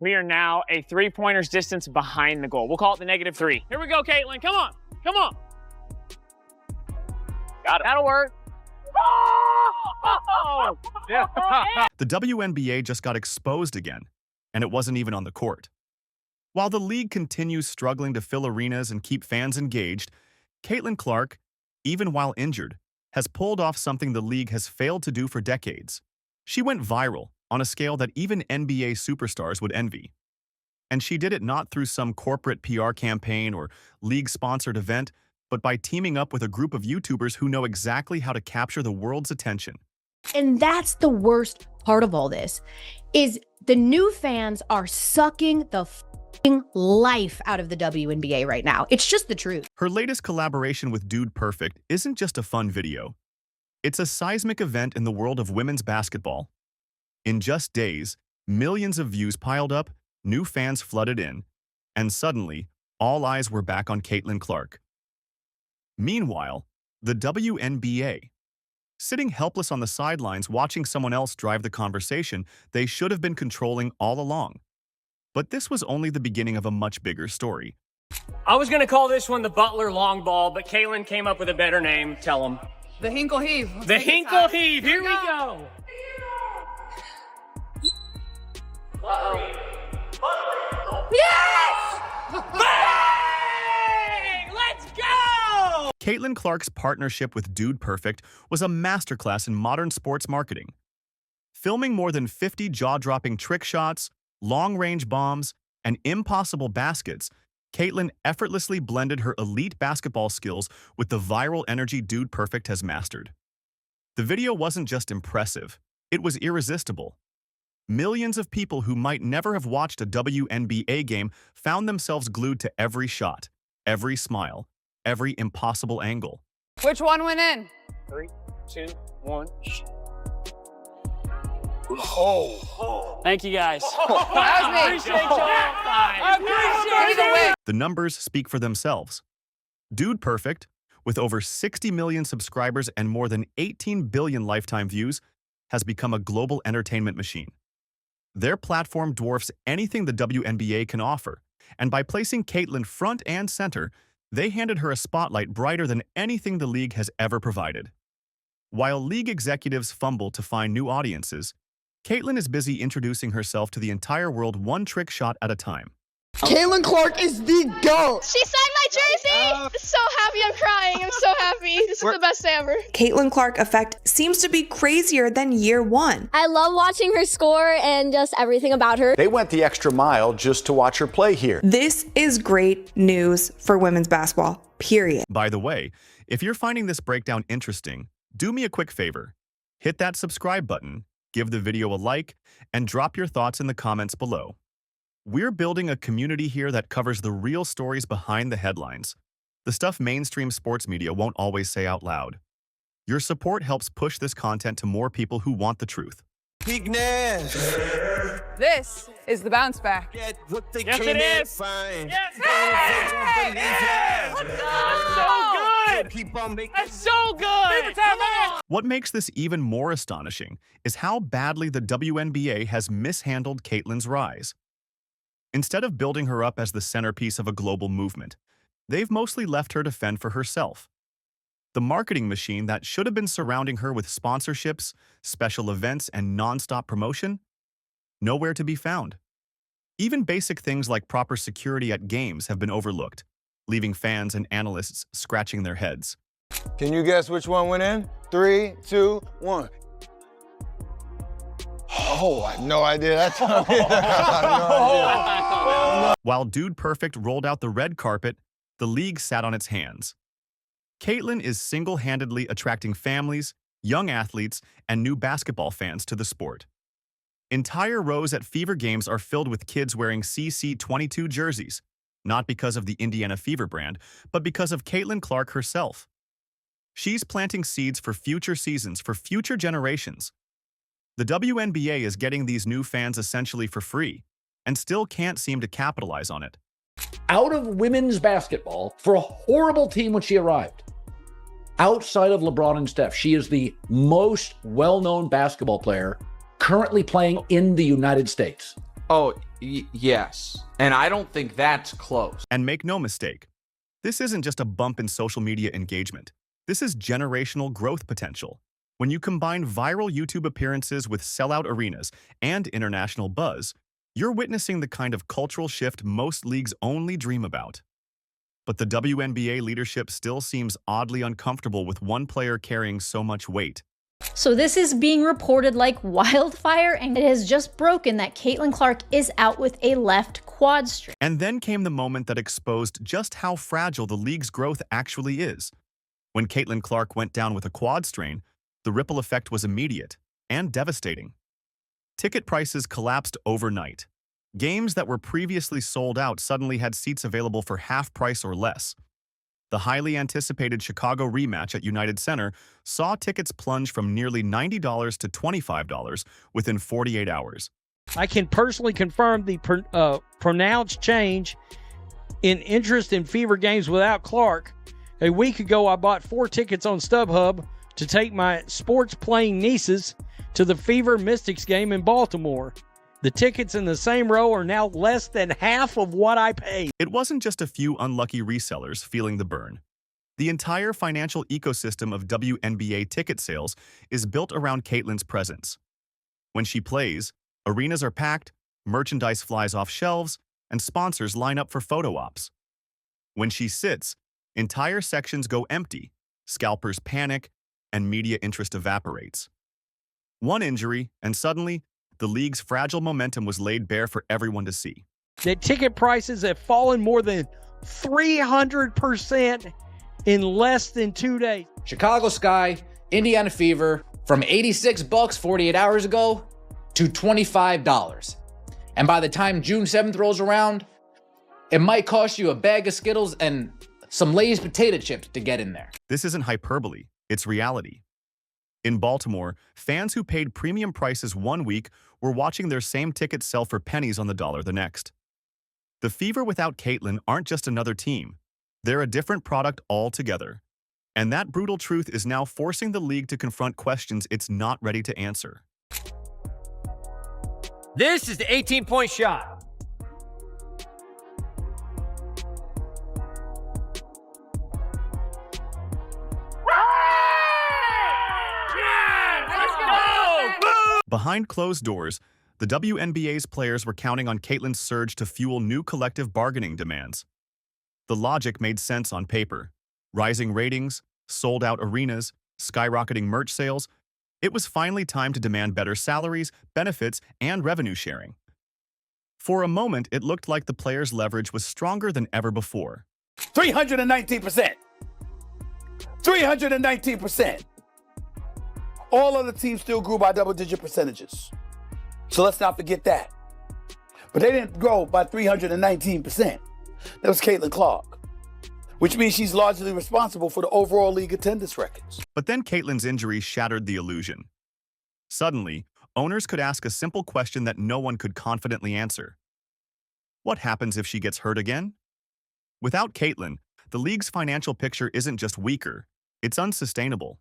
We are now a 3-pointers distance behind the goal. We'll call it the -3. Here we go, Caitlin. Come on. Come on. Got it. That'll work. Oh! Yeah. The WNBA just got exposed again, and it wasn't even on the court. While the league continues struggling to fill arenas and keep fans engaged, Caitlin Clark, even while injured, has pulled off something the league has failed to do for decades. She went viral on a scale that even NBA superstars would envy. And she did it not through some corporate PR campaign or league-sponsored event, but by teaming up with a group of YouTubers who know exactly how to capture the world's attention. And that's the worst part of all this, is the new fans are sucking the life out of the WNBA right now. It's just the truth. Her latest collaboration with Dude Perfect isn't just a fun video. It's a seismic event in the world of women's basketball. In just days, millions of views piled up, new fans flooded in, and suddenly, all eyes were back on Caitlin Clark. Meanwhile, the WNBA. Sitting helpless on the sidelines watching someone else drive the conversation they should have been controlling all along. But this was only the beginning of a much bigger story. I was going to call this one the Butler long ball, but Caitlin came up with a better name. Tell him. The Hinkle Heave. The Hinkle Heave. Here we go. Yes! Bang! Let's go! Caitlin Clark's partnership with Dude Perfect was a masterclass in modern sports marketing. Filming more than 50 jaw-dropping trick shots, long-range bombs, and impossible baskets, Caitlin effortlessly blended her elite basketball skills with the viral energy Dude Perfect has mastered. The video wasn't just impressive, it was irresistible. Millions of people who might never have watched a WNBA game found themselves glued to every shot, every smile, every impossible angle. Which one went in? 3, 2, 1. Oh. Thank you, guys. I appreciate y'all. The numbers speak for themselves. Dude Perfect, with over 60 million subscribers and more than 18 billion lifetime views, has become a global entertainment machine. Their platform dwarfs anything the WNBA can offer, and by placing Caitlin front and center, they handed her a spotlight brighter than anything the league has ever provided. While league executives fumble to find new audiences, Caitlin is busy introducing herself to the entire world one trick shot at a time. Caitlin Clark is the GOAT! She signed my jersey! So happy, I'm crying. I'm so happy. This is the best day ever. Caitlin Clark effect seems to be crazier than year one. I love watching her score and just everything about her. They went the extra mile just to watch her play here. This is great news for women's basketball, period. By the way, if you're finding this breakdown interesting, do me a quick favor. Hit that subscribe button, give the video a like, and drop your thoughts in the comments below. We're building a community here that covers the real stories behind the headlines, the stuff mainstream sports media won't always say out loud. Your support helps push this content to more people who want the truth. Bigness. This is the bounce back. Yes, it Yes, it is. Let's go! That's so good! Keep on making. That's so good! Come on! What makes this even more astonishing is how badly the WNBA has mishandled Caitlin's rise. Instead of building her up as the centerpiece of a global movement, they've mostly left her to fend for herself. The marketing machine that should have been surrounding her with sponsorships, special events, and non-stop promotion? Nowhere to be found. Even basic things like proper security at games have been overlooked, leaving fans and analysts scratching their heads. Can you guess which one went in? 3, 2, 1. Oh, I have no idea. That's I have no idea. While Dude Perfect rolled out the red carpet, the league sat on its hands. Caitlin is single-handedly attracting families, young athletes, and new basketball fans to the sport. Entire rows at Fever games are filled with kids wearing CC22 jerseys, not because of the Indiana Fever brand, but because of Caitlin Clark herself. She's planting seeds for future seasons, for future generations. The WNBA is getting these new fans essentially for free, and still can't seem to capitalize on it. Out of women's basketball for a horrible team when she arrived. Outside of LeBron and Steph, she is the most well-known basketball player currently playing in the United States. Oh, yes. And I don't think that's close. And make no mistake, this isn't just a bump in social media engagement. This is generational growth potential. When you combine viral YouTube appearances with sellout arenas and international buzz, you're witnessing the kind of cultural shift most leagues only dream about. But the WNBA leadership still seems oddly uncomfortable with one player carrying so much weight. So this is being reported like wildfire, and it has just broken that Caitlin Clark is out with a left quad strain. And then came the moment that exposed just how fragile the league's growth actually is. When Caitlin Clark went down with a quad strain, the ripple effect was immediate and devastating. Ticket prices collapsed overnight. Games that were previously sold out suddenly had seats available for half price or less. The highly anticipated Chicago rematch at United Center saw tickets plunge from nearly $90 to $25 within 48 hours. I can personally confirm the pronounced change in interest in Fever games without Clark. A week ago, I bought 4 tickets on StubHub to take my sports-playing nieces to the Fever Mystics game in Baltimore. The tickets in the same row are now less than half of what I paid. It wasn't just a few unlucky resellers feeling the burn. The entire financial ecosystem of WNBA ticket sales is built around Caitlin's presence. When she plays, arenas are packed, merchandise flies off shelves, and sponsors line up for photo ops. When she sits, entire sections go empty, scalpers panic, and media interest evaporates. One injury, and suddenly, the league's fragile momentum was laid bare for everyone to see. That ticket prices have fallen more than 300% in less than 2 days. Chicago Sky, Indiana Fever, from $86 48 hours ago to $25. And by the time June 7th rolls around, it might cost you a bag of Skittles and some Lay's potato chips to get in there. This isn't hyperbole, it's reality. In Baltimore, fans who paid premium prices one week were watching their same tickets sell for pennies on the dollar the next. The Fever without Caitlin aren't just another team. They're a different product altogether. And that brutal truth is now forcing the league to confront questions it's not ready to answer. This is the 18-point shot. Behind closed doors, the WNBA's players were counting on Caitlin's surge to fuel new collective bargaining demands. The logic made sense on paper. Rising ratings, sold-out arenas, skyrocketing merch sales. It was finally time to demand better salaries, benefits, and revenue sharing. For a moment, it looked like the players' leverage was stronger than ever before. 319%. 319%. All other teams still grew by double-digit percentages. So let's not forget that. But they didn't grow by 319%. That was Caitlin Clark, which means she's largely responsible for the overall league attendance records. But then Caitlin's injury shattered the illusion. Suddenly, owners could ask a simple question that no one could confidently answer. What happens if she gets hurt again? Without Caitlin, the league's financial picture isn't just weaker, it's unsustainable.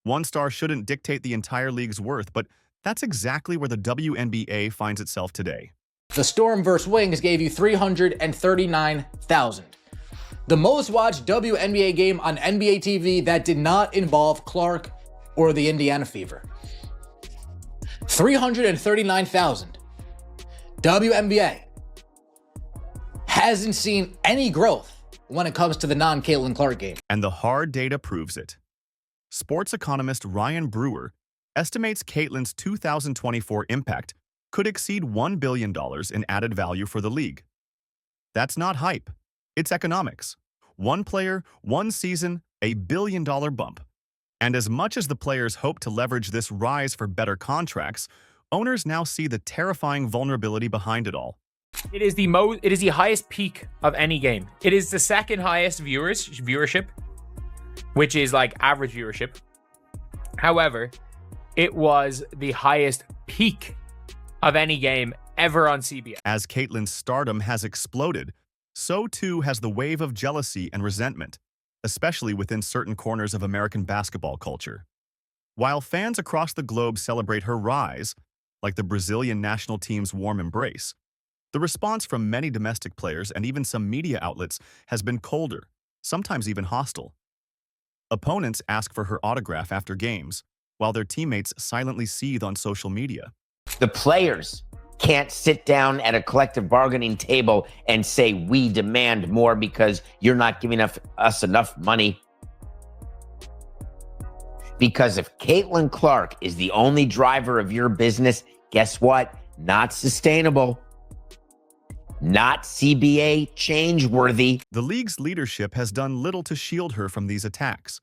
One star shouldn't dictate the entire league's worth, but that's exactly where the WNBA finds itself today. The Storm vs. Wings gave you 339,000. The most watched WNBA game on NBA TV that did not involve Clark or the Indiana Fever. 339,000. WNBA hasn't seen any growth when it comes to the non-Caitlin Clark game. And the hard data proves it. Sports economist Ryan Brewer estimates Caitlin's 2024 impact could exceed $1 billion in added value for the league. That's not hype, it's economics. One player, one season, $1 billion bump. And as much as the players hope to leverage this rise for better contracts, owners now see the terrifying vulnerability behind it all. It is the highest peak of any game. It is the second highest viewership, which is like average viewership. However, it was the highest peak of any game ever on CBS. As Caitlin's stardom has exploded, so too has the wave of jealousy and resentment, especially within certain corners of American basketball culture. While fans across the globe celebrate her rise, like the Brazilian national team's warm embrace, the response from many domestic players and even some media outlets has been colder, sometimes even hostile. Opponents ask for her autograph after games, while their teammates silently seethe on social media. The players can't sit down at a collective bargaining table and say, we demand more because you're not giving us enough money. Because if Caitlin Clark is the only driver of your business, guess what? Not sustainable. Not CBA change-worthy. The league's leadership has done little to shield her from these attacks.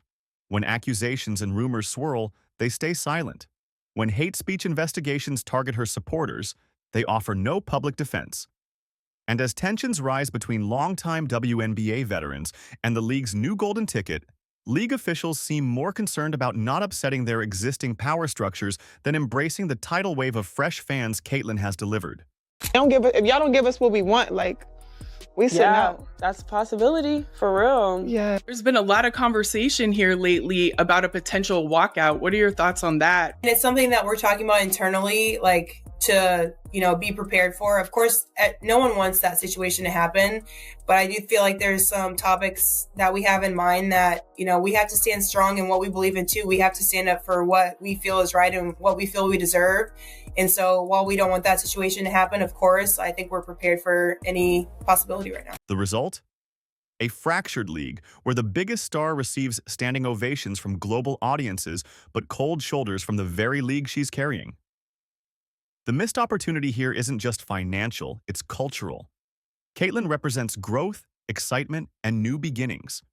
When accusations and rumors swirl, they stay silent. When hate speech investigations target her supporters, they offer no public defense. And as tensions rise between longtime WNBA veterans and the league's new golden ticket, league officials seem more concerned about not upsetting their existing power structures than embracing the tidal wave of fresh fans Caitlin has delivered. If y'all don't give us what we want, like, we sit out. That's a possibility, for real. Yeah. There's been a lot of conversation here lately about a potential walkout. What are your thoughts on that? And it's something that we're talking about internally, like, to, be prepared for. Of course, no one wants that situation to happen, but I do feel like there's some topics that we have in mind that, we have to stand strong in what we believe in too. We have to stand up for what we feel is right and what we feel we deserve. And so while we don't want that situation to happen, of course, I think we're prepared for any possibility right now. The result? A fractured league where the biggest star receives standing ovations from global audiences but cold shoulders from the very league she's carrying. The missed opportunity here isn't just financial, it's cultural. Caitlin represents growth, excitement, and new beginnings.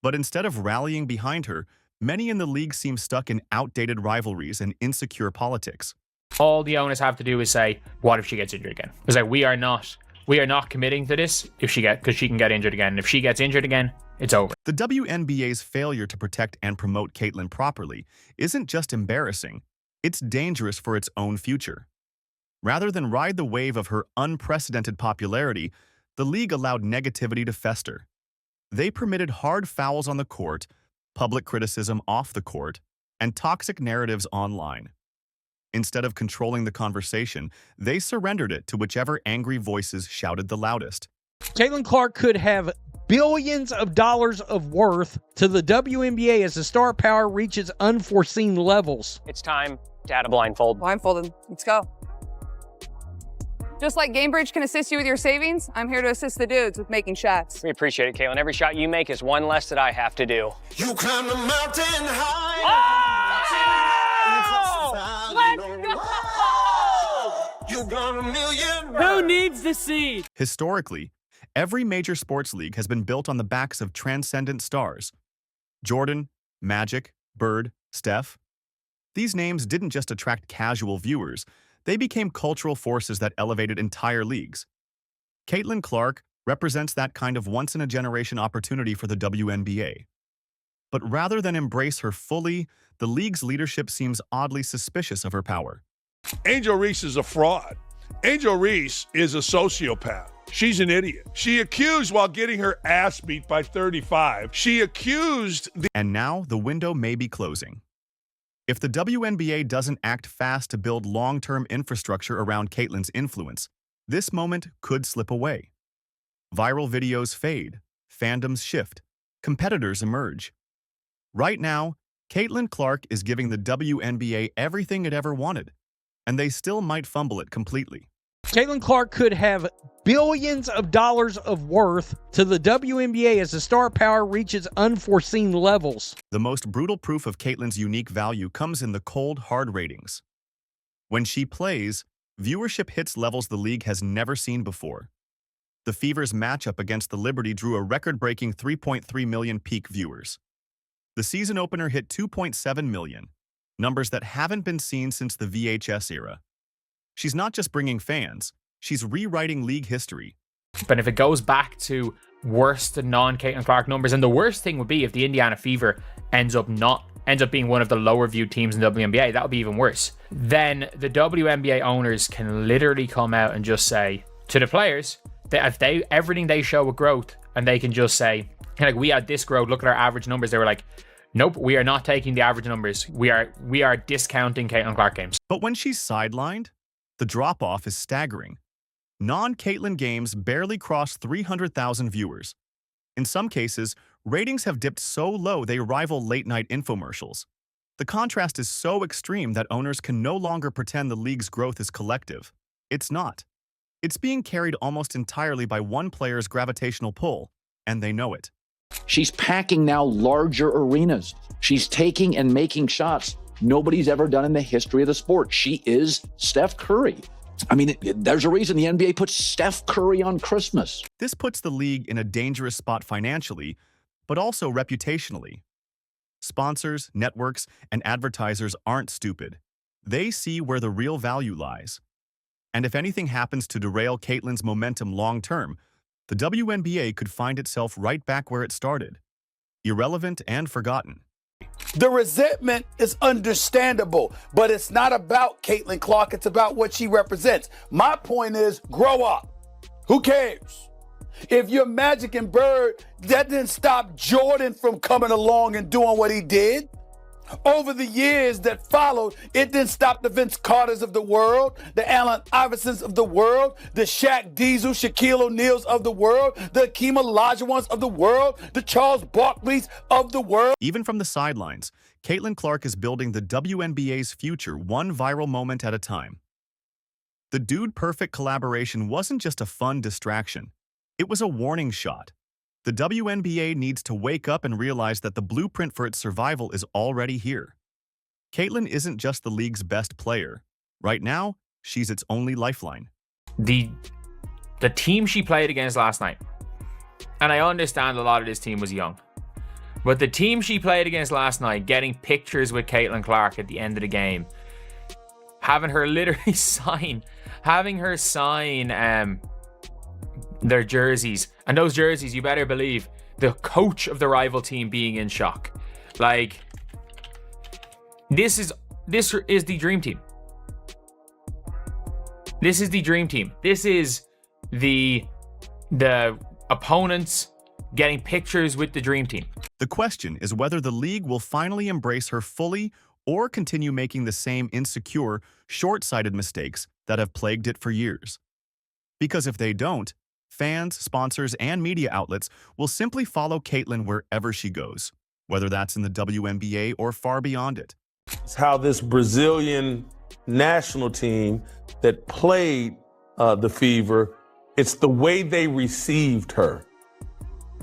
But instead of rallying behind her, many in the league seem stuck in outdated rivalries and insecure politics. All the owners have to do is say, what if she gets injured again? It's like, we are not committing to this because she can get injured again. And if she gets injured again, it's over. The WNBA's failure to protect and promote Caitlin properly isn't just embarrassing, it's dangerous for its own future. Rather than ride the wave of her unprecedented popularity, the league allowed negativity to fester. They permitted hard fouls on the court, public criticism off the court, and toxic narratives online. Instead of controlling the conversation, they surrendered it to whichever angry voices shouted the loudest. Caitlin Clark could have billions of dollars of worth to the WNBA as the star power reaches unforeseen levels. It's time to add a blindfold. Blindfolded. Let's go. Just like GameBridge can assist you with your savings, I'm here to assist the dudes with making shots. We appreciate it, Caitlin. Every shot you make is one less that I have to do. You climb the mountain high. Oh! You got a million. Who needs the seed? Historically, every major sports league has been built on the backs of transcendent stars. Jordan, Magic, Bird, Steph. These names didn't just attract casual viewers, they became cultural forces that elevated entire leagues. Caitlin Clark represents that kind of once-in-a-generation opportunity for the WNBA. But rather than embrace her fully, the league's leadership seems oddly suspicious of her power. Angel Reese is a fraud. Angel Reese is a sociopath. She's an idiot. She accused while getting her ass beat by 35. She accused And now the window may be closing. If the WNBA doesn't act fast to build long-term infrastructure around Caitlin's influence, this moment could slip away. Viral videos fade, fandoms shift, competitors emerge. Right now, Caitlin Clark is giving the WNBA everything it ever wanted, and they still might fumble it completely. Caitlin Clark could have billions of dollars of worth to the WNBA as the star power reaches unforeseen levels. The most brutal proof of Caitlin's unique value comes in the cold, hard ratings. When she plays, viewership hits levels the league has never seen before. The Fever's matchup against the Liberty drew a record-breaking 3.3 million peak viewers. The season opener hit 2.7 million, numbers that haven't been seen since the VHS era. She's not just bringing fans, she's rewriting league history. But if it goes back to worst non-Caitlin Clark numbers, and the worst thing would be if the Indiana Fever ends up being one of the lower viewed teams in the WNBA, that would be even worse. Then the WNBA owners can literally come out and just say to the players that if everything they show with growth, and they can just say, like, we had this growth, look at our average numbers. They were like, nope, we are not taking the average numbers. We are discounting Caitlin Clark games. But when she's sidelined, The drop-off is staggering. Non-Caitlyn games barely cross 300,000 viewers. In some cases, ratings have dipped so low they rival late-night infomercials. The contrast is so extreme that owners can no longer pretend the league's growth is collective. It's not. It's being carried almost entirely by one player's gravitational pull, and they know it. She's packing now larger arenas. She's taking and making shots nobody's ever done in the history of the sport. She is Steph Curry. I mean, there's a reason the NBA puts Steph Curry on Christmas. This puts the league in a dangerous spot financially, but also reputationally. Sponsors, networks, and advertisers aren't stupid. They see where the real value lies. And if anything happens to derail Caitlyn's momentum long-term, the WNBA could find itself right back where it started, irrelevant and forgotten. The resentment is understandable, but it's not about Caitlin Clark. It's about what she represents. My point is, grow up. Who cares? If you're Magic and Bird, that didn't stop Jordan from coming along and doing what he did. Over the years that followed, it didn't stop the Vince Carters of the world, the Allen Iversons of the world, the Shaq Diesel, Shaquille O'Neals of the world, the Hakeem Olajuwons of the world, the Charles Barkleys of the world. Even from the sidelines, Caitlin Clark is building the WNBA's future one viral moment at a time. The Dude Perfect collaboration wasn't just a fun distraction. It was a warning shot. The WNBA needs to wake up and realize that the blueprint for its survival is already here. Caitlyn isn't just the league's best player. Right now, she's its only lifeline. The team she played against last night, and I understand a lot of this team was young, but the team she played against last night, getting pictures with Caitlin Clark at the end of the game, having her literally sign their jerseys, and those jerseys, you better believe the coach of the rival team being in shock. Like, this is the dream team. This is the dream team. This is the opponents getting pictures with the dream team. The question is whether the league will finally embrace her fully or continue making the same insecure, short-sighted mistakes that have plagued it for years. Because if they don't, fans, sponsors, and media outlets will simply follow Caitlyn wherever she goes, whether that's in the WNBA or far beyond it. It's how this Brazilian national team that played the Fever, it's the way they received her,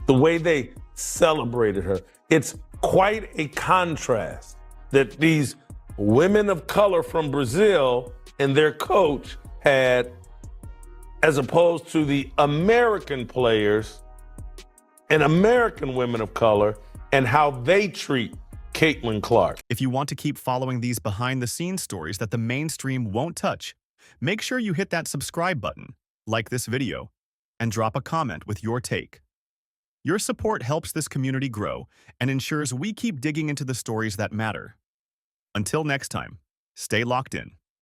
the way they celebrated her. It's quite a contrast that these women of color from Brazil and their coach had, as opposed to the American players and American women of color and how they treat Caitlin Clark. If you want to keep following these behind-the-scenes stories that the mainstream won't touch, make sure you hit that subscribe button, like this video, and drop a comment with your take. Your support helps this community grow and ensures we keep digging into the stories that matter. Until next time, stay locked in.